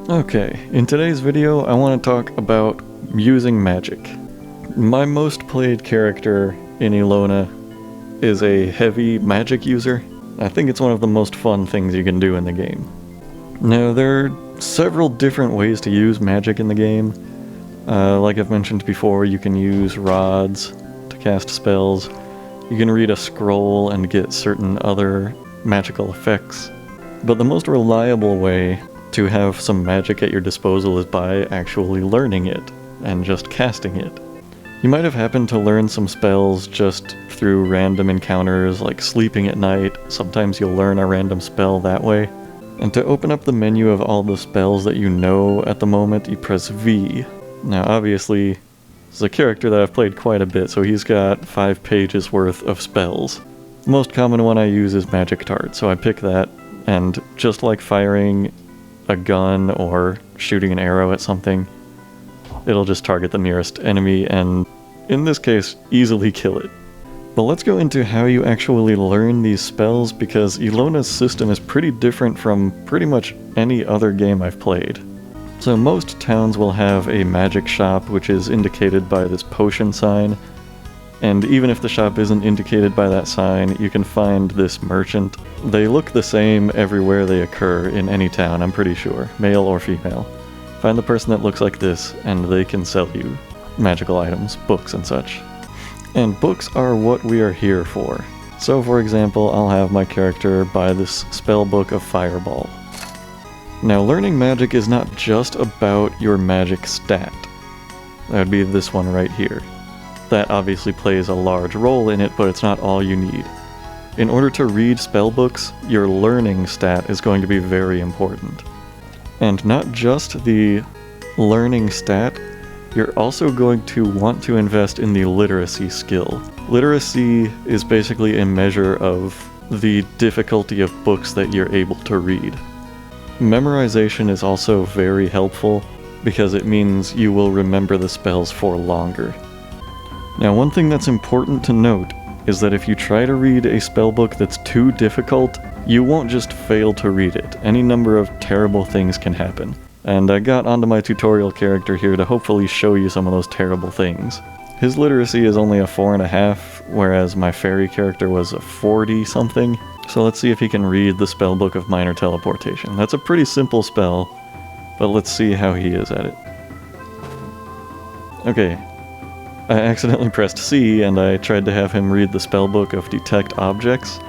Okay, in today's video I want to talk about using magic. My most played character in Elona is a heavy magic user. I think it's one of the most fun things you can do in the game. Now, there are several different ways to use magic in the game. Like I've mentioned before, you can use rods to cast spells. You can read a scroll and get certain other magical effects. But the most reliable way to have some magic at your disposal is by actually learning it and just casting it. You might have happened to learn some spells just through random encounters like sleeping at night. Sometimes you'll learn a random spell that way. And to open up the menu of all the spells that you know at the moment, you press V. Now obviously, this is a character that I've played quite a bit, so he's got 5 pages worth of spells. The most common one I use is Magic Tart, so I pick that, and just like firing a gun or shooting an arrow at something, it'll just target the nearest enemy and, in this case, easily kill it. But let's go into how you actually learn these spells, because Elona's system is pretty different from pretty much any other game I've played. So most towns will have a magic shop, which is indicated by this potion sign, and even if the shop isn't indicated by that sign, you can find this merchant. They look the same everywhere they occur in any town, I'm pretty sure, male or female. Find the person that looks like this, and they can sell you magical items, books and such. And books are what we are here for. So for example, I'll have my character buy this spellbook of Fireball. Now, learning magic is not just about your magic stat. That would be this one right here. That obviously plays a large role in it, but it's not all you need. In order to read spellbooks, your learning stat is going to be very important. And not just the learning stat, you're also going to want to invest in the literacy skill. Literacy is basically a measure of the difficulty of books that you're able to read. Memorization is also very helpful because it means you will remember the spells for longer. Now, one thing that's important to note is that if you try to read a spellbook that's too difficult, you won't just fail to read it. Any number of terrible things can happen. And I got onto my tutorial character here to hopefully show you some of those terrible things. His literacy is only a 4.5, whereas my fairy character was a 40-something. So let's see if he can read the spellbook of Minor Teleportation. That's a pretty simple spell, but let's see how he is at it. Okay, I accidentally pressed C and I tried to have him read the spellbook of Detect Objects.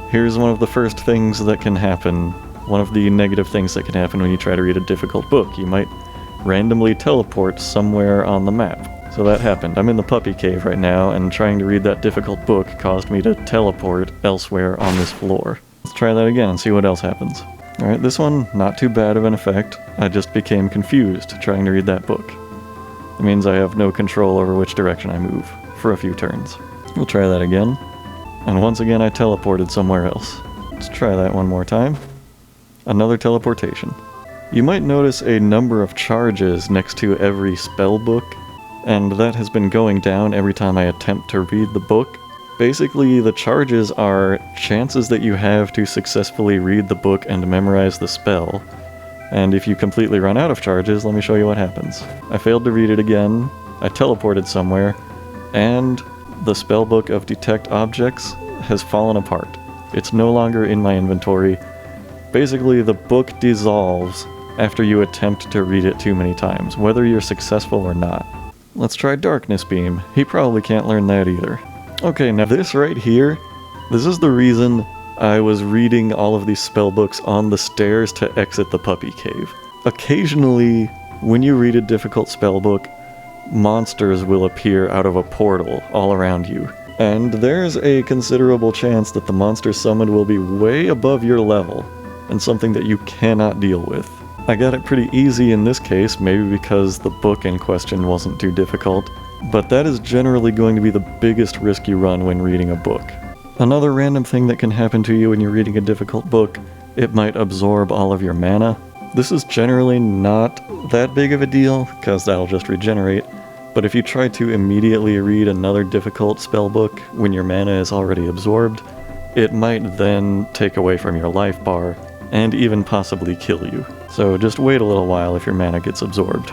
Here's one of the first things that can happen. One of the negative things that can happen when you try to read a difficult book. You might randomly teleport somewhere on the map. So that happened. I'm in the puppy cave right now, and trying to read that difficult book caused me to teleport elsewhere on this floor. Let's try that again and see what else happens. Alright, this one, not too bad of an effect. I just became confused trying to read that book. It means I have no control over which direction I move for a few turns. We'll try that again. And once again I teleported somewhere else. Let's try that one more time. Another teleportation. You might notice a number of charges next to every spell book, and that has been going down every time I attempt to read the book. Basically, the charges are chances that you have to successfully read the book and memorize the spell. And if you completely run out of charges, let me show you what happens. I failed to read it again, I teleported somewhere, and the spellbook of Detect Objects has fallen apart. It's no longer in my inventory. Basically, the book dissolves after you attempt to read it too many times, whether you're successful or not. Let's try Darkness Beam. He probably can't learn that either. Okay, now this right here, this is the reason I was reading all of these spellbooks on the stairs to exit the puppy cave. Occasionally, when you read a difficult spellbook, monsters will appear out of a portal all around you. And there's a considerable chance that the monster summoned will be way above your level, and something that you cannot deal with. I got it pretty easy in this case, maybe because the book in question wasn't too difficult, but that is generally going to be the biggest risk you run when reading a book. Another random thing that can happen to you when you're reading a difficult book, it might absorb all of your mana. This is generally not that big of a deal, because that'll just regenerate, but if you try to immediately read another difficult spellbook when your mana is already absorbed, it might then take away from your life bar, and even possibly kill you. So just wait a little while if your mana gets absorbed.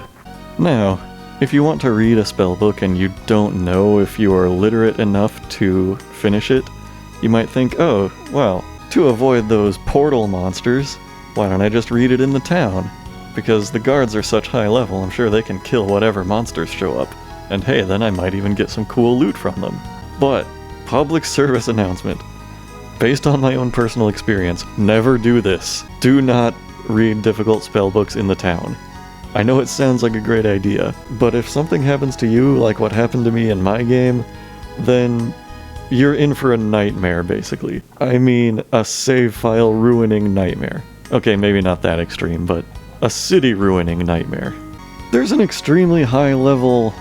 Now, if you want to read a spellbook and you don't know if you are literate enough to finish it, you might think, oh, well, to avoid those portal monsters, why don't I just read it in the town? Because the guards are such high level, I'm sure they can kill whatever monsters show up. And hey, then I might even get some cool loot from them. But, public service announcement. Based on my own personal experience, never do this. Do not read difficult spellbooks in the town. I know it sounds like a great idea, but if something happens to you like what happened to me in my game, then you're in for a nightmare, basically. I mean, a save file ruining nightmare. Okay, maybe not that extreme, but a city ruining nightmare. There's an extremely high level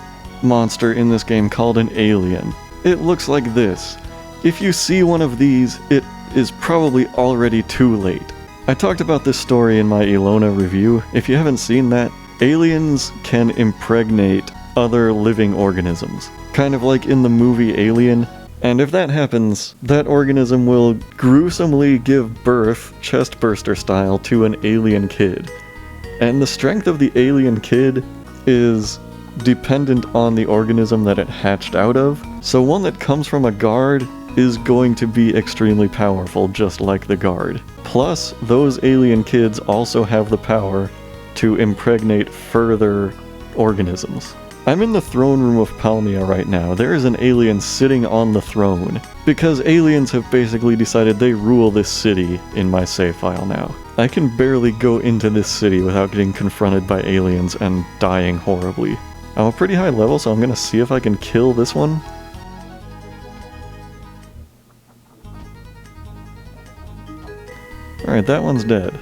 monster in this game called an alien. It looks like this. If you see one of these, it is probably already too late. I talked about this story in my Elona review. If you haven't seen that, aliens can impregnate other living organisms, kind of like in the movie Alien, and if that happens, that organism will gruesomely give birth, chestburster style, to an alien kid. And the strength of the alien kid is dependent on the organism that it hatched out of, so one that comes from a guard is going to be extremely powerful, just like the guard. Plus, those alien kids also have the power to impregnate further organisms. I'm in the throne room of Palmia right now. There is an alien sitting on the throne, because aliens have basically decided they rule this city in my save file now. I can barely go into this city without getting confronted by aliens and dying horribly. I'm a pretty high level, so I'm gonna see if I can kill this one. Alright, that one's dead.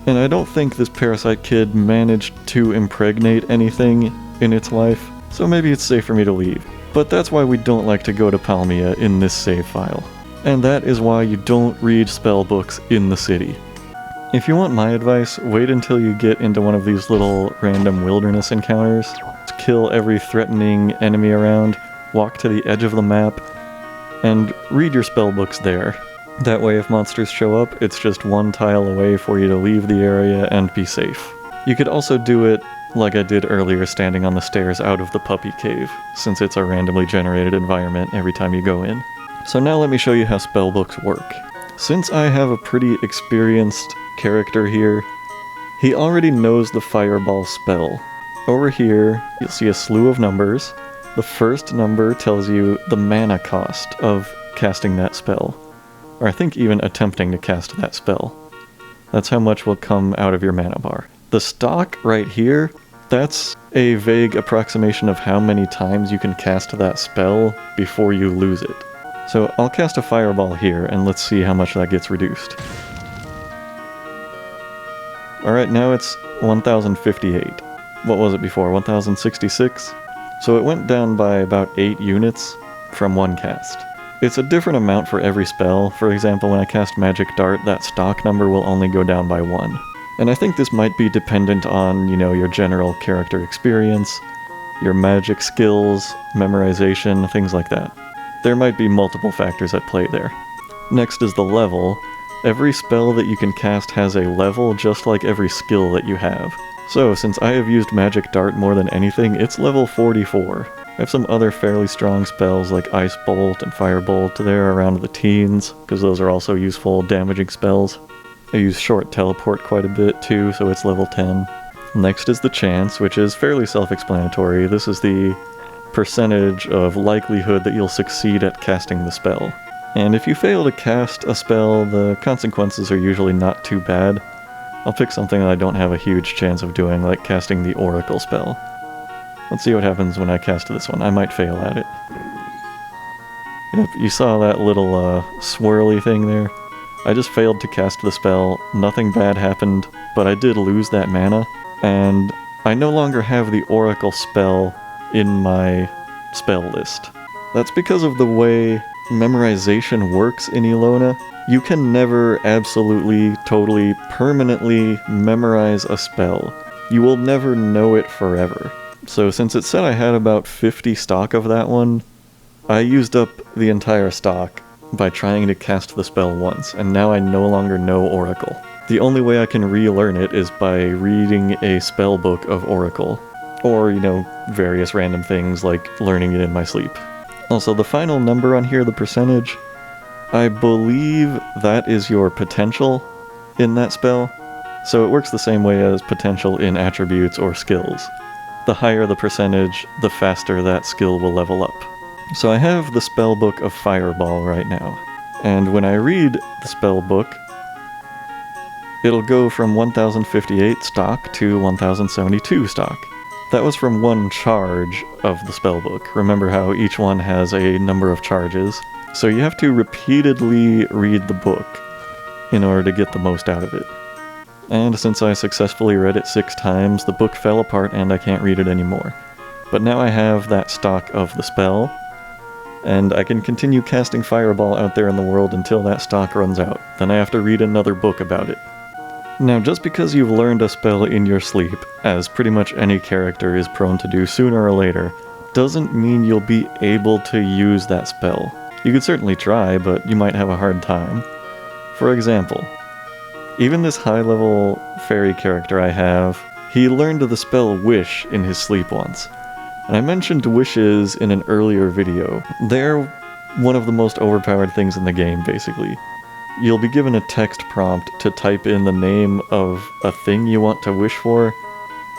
And I don't think this parasite kid managed to impregnate anything in its life, so maybe it's safe for me to leave. But that's why we don't like to go to Palmia in this save file. And that is why you don't read spellbooks in the city. If you want my advice, wait until you get into one of these little random wilderness encounters. Kill every threatening enemy around, walk to the edge of the map, and read your spellbooks there. That way if monsters show up, it's just one tile away for you to leave the area and be safe. You could also do it like I did earlier, standing on the stairs out of the puppy cave, since it's a randomly generated environment every time you go in. So now let me show you how spellbooks work. Since I have a pretty experienced character here, he already knows the fireball spell. Over here, you'll see a slew of numbers. The first number tells you the mana cost of casting that spell. Or I think even attempting to cast that spell. That's how much will come out of your mana bar. The stock right here, that's a vague approximation of how many times you can cast that spell before you lose it. So I'll cast a fireball here, and let's see how much that gets reduced. Alright, now it's 1058. What was it before, 1066? So it went down by about 8 units from one cast. It's a different amount for every spell. For example, when I cast Magic Dart, that stock number will only go down by 1. And I think this might be dependent on, you know, your general character experience, your magic skills, memorization, things like that. There might be multiple factors at play there. Next is the level. Every spell that you can cast has a level, just like every skill that you have. So, since I have used Magic Dart more than anything, it's level 44. I have some other fairly strong spells like Ice Bolt and Fire Bolt there around the teens, because those are also useful damaging spells. I use Short Teleport quite a bit too, so it's level 10. Next is the Chance, which is fairly self-explanatory. This is the percentage of likelihood that you'll succeed at casting the spell. And if you fail to cast a spell, the consequences are usually not too bad. I'll pick something that I don't have a huge chance of doing, like casting the Oracle spell. Let's see what happens when I cast this one. I might fail at it. Yep, you saw that little swirly thing there? I just failed to cast the spell, nothing bad happened, but I did lose that mana, and I no longer have the Oracle spell in my spell list. That's because of the way memorization works in Elona. You can never absolutely, totally, permanently memorize a spell. You will never know it forever. So since it said I had about 50 stock of that one, I used up the entire stock by trying to cast the spell once, and now I no longer know Oracle. The only way I can relearn it is by reading a spellbook of Oracle. Or, various random things like learning it in my sleep. Also, the final number on here, the percentage, I believe that is your potential in that spell. So it works the same way as potential in attributes or skills. The higher the percentage, the faster that skill will level up. So I have the spellbook of Fireball right now. And when I read the spellbook, it'll go from 1058 stock to 1072 stock. That was from one charge of the spellbook. Remember how each one has a number of charges? So you have to repeatedly read the book in order to get the most out of it. And since I successfully read it 6 times, the book fell apart and I can't read it anymore. But now I have that stock of the spell, and I can continue casting Fireball out there in the world until that stock runs out. Then I have to read another book about it. Now, just because you've learned a spell in your sleep, as pretty much any character is prone to do sooner or later, doesn't mean you'll be able to use that spell. You could certainly try, but you might have a hard time. For example, even this high-level fairy character I have, he learned the spell Wish in his sleep once. And I mentioned wishes in an earlier video. They're one of the most overpowered things in the game, basically. You'll be given a text prompt to type in the name of a thing you want to wish for,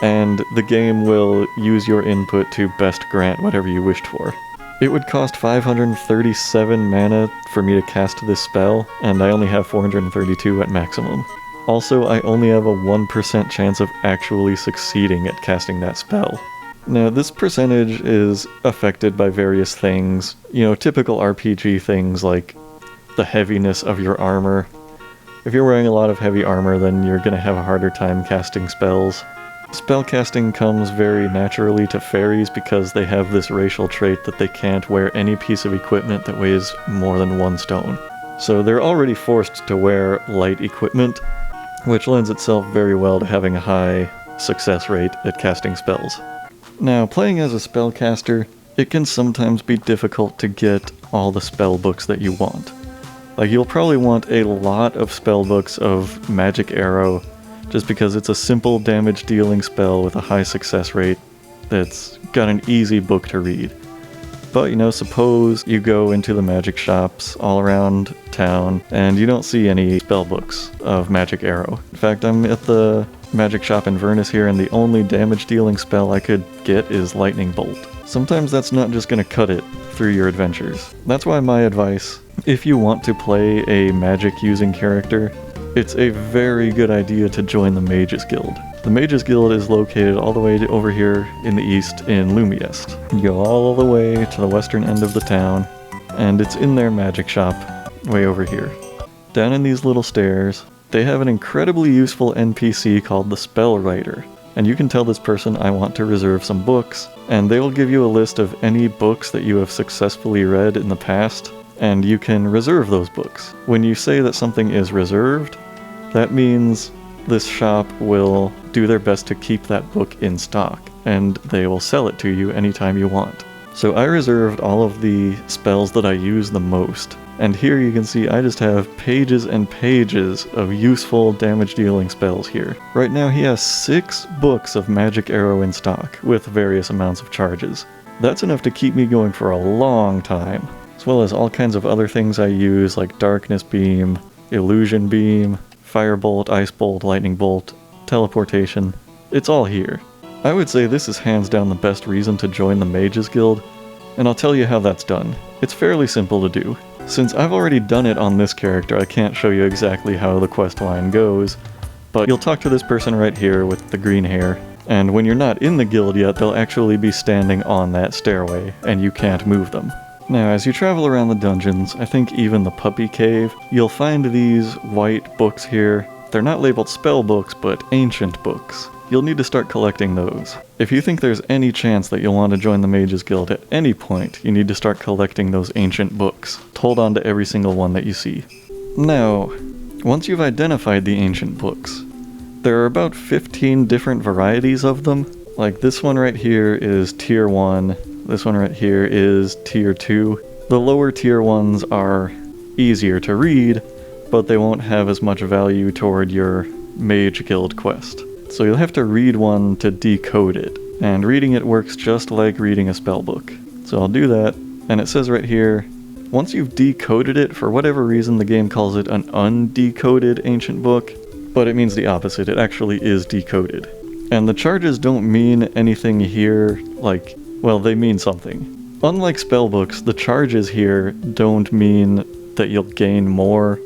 and the game will use your input to best grant whatever you wished for. It would cost 537 mana for me to cast this spell, and I only have 432 at maximum. Also, I only have a 1% chance of actually succeeding at casting that spell. Now, this percentage is affected by various things, typical RPG things like the heaviness of your armor. If you're wearing a lot of heavy armor, then you're going to have a harder time casting spells. Spellcasting comes very naturally to fairies because they have this racial trait that they can't wear any piece of equipment that weighs more than 1 stone. So they're already forced to wear light equipment, which lends itself very well to having a high success rate at casting spells. Now, playing as a spellcaster, it can sometimes be difficult to get all the spellbooks that you want. Like, you'll probably want a lot of spellbooks of Magic Arrow, just because it's a simple damage dealing spell with a high success rate that's got an easy book to read. But, suppose you go into the magic shops all around town and you don't see any spellbooks of Magic Arrow. In fact, I'm at the magic shop in Vernus here, and the only damage dealing spell I could get is Lightning Bolt. Sometimes that's not just going to cut it through your adventures. That's why my advice, if you want to play a magic using character, it's a very good idea to join the Mages Guild. The Mages Guild is located all the way over here in the east in Lumiest. You go all the way to the western end of the town, and it's in their magic shop way over here. Down in these little stairs, they have an incredibly useful NPC called the Spell Writer. And you can tell this person, I want to reserve some books, and they will give you a list of any books that you have successfully read in the past, and you can reserve those books. When you say that something is reserved, that means this shop will do their best to keep that book in stock, and they will sell it to you anytime you want. So I reserved all of the spells that I use the most, and here you can see I just have pages and pages of useful damage-dealing spells here. Right now he has 6 books of Magic Arrow in stock, with various amounts of charges. That's enough to keep me going for a long time, as well as all kinds of other things I use like Darkness Beam, Illusion Beam, Firebolt, Ice Bolt, Lightning Bolt, Teleportation. It's all here. I would say this is hands down the best reason to join the Mages Guild, and I'll tell you how that's done. It's fairly simple to do. Since I've already done it on this character, I can't show you exactly how the quest line goes, but you'll talk to this person right here with the green hair, and when you're not in the guild yet, they'll actually be standing on that stairway, and you can't move them. Now, as you travel around the dungeons, I think even the Puppy Cave, you'll find these white books here. They're not labeled spell books, but ancient books. You'll need to start collecting those. If you think there's any chance that you'll want to join the Mages Guild at any point, you need to start collecting those ancient books. Hold on to every single one that you see. Now, once you've identified the ancient books, there are about 15 different varieties of them. Like this one right here is tier 1, this one right here is tier 2. The lower tier ones are easier to read, but they won't have as much value toward your mage guild quest. So you'll have to read one to decode it, and reading it works just like reading a spellbook. So I'll do that, and it says right here, once you've decoded it, for whatever reason the game calls it an undecoded ancient book, but it means the opposite, it actually is decoded. And the charges don't mean anything here, like, well, they mean something. Unlike spellbooks, the charges here don't mean that you'll gain more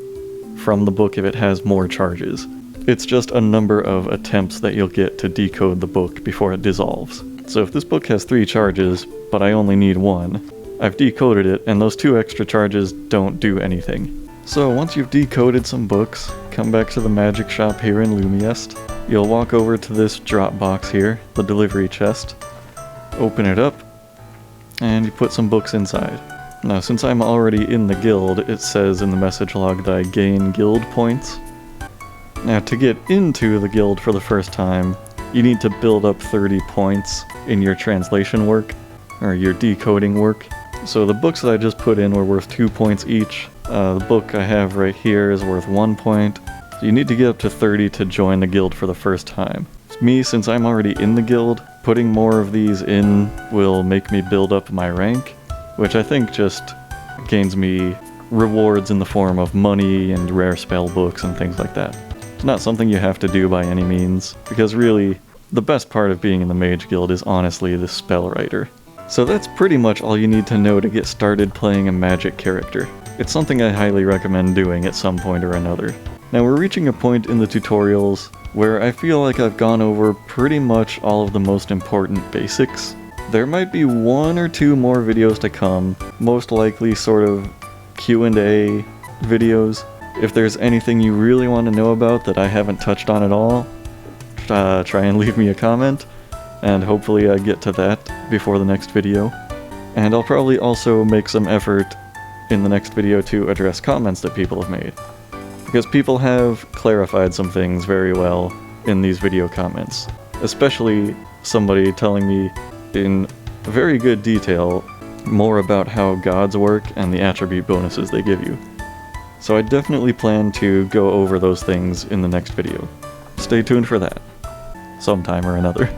from the book if it has more charges. It's just a number of attempts that you'll get to decode the book before it dissolves. So if this book has 3 charges, but I only need 1, I've decoded it, and those 2 extra charges don't do anything. So once you've decoded some books, come back to the magic shop here in Lumiest. You'll walk over to this drop box here, the delivery chest, open it up, and you put some books inside. Now, since I'm already in the guild, it says in the message log that I gain guild points. Now, to get into the guild for the first time, you need to build up 30 points in your translation work, or your decoding work. So the books that I just put in were worth 2 points each. The book I have right here is worth 1 point. So you need to get up to 30 to join the guild for the first time. Me, since I'm already in the guild, putting more of these in will make me build up my rank, which I think just gains me rewards in the form of money and rare spell books and things like that. It's not something you have to do by any means, because really, the best part of being in the Mage Guild is honestly the spell writer. So that's pretty much all you need to know to get started playing a magic character. It's something I highly recommend doing at some point or another. Now we're reaching a point in the tutorials where I feel like I've gone over pretty much all of the most important basics. There might be 1 or 2 more videos to come, most likely sort of Q&A videos. If there's anything you really want to know about that I haven't touched on at all, try and leave me a comment, and hopefully I get to that before the next video. And I'll probably also make some effort in the next video to address comments that people have made, because people have clarified some things very well in these video comments, especially somebody telling me in very good detail more about how gods work and the attribute bonuses they give you. So I definitely plan to go over those things in the next video. Stay tuned for that, sometime or another.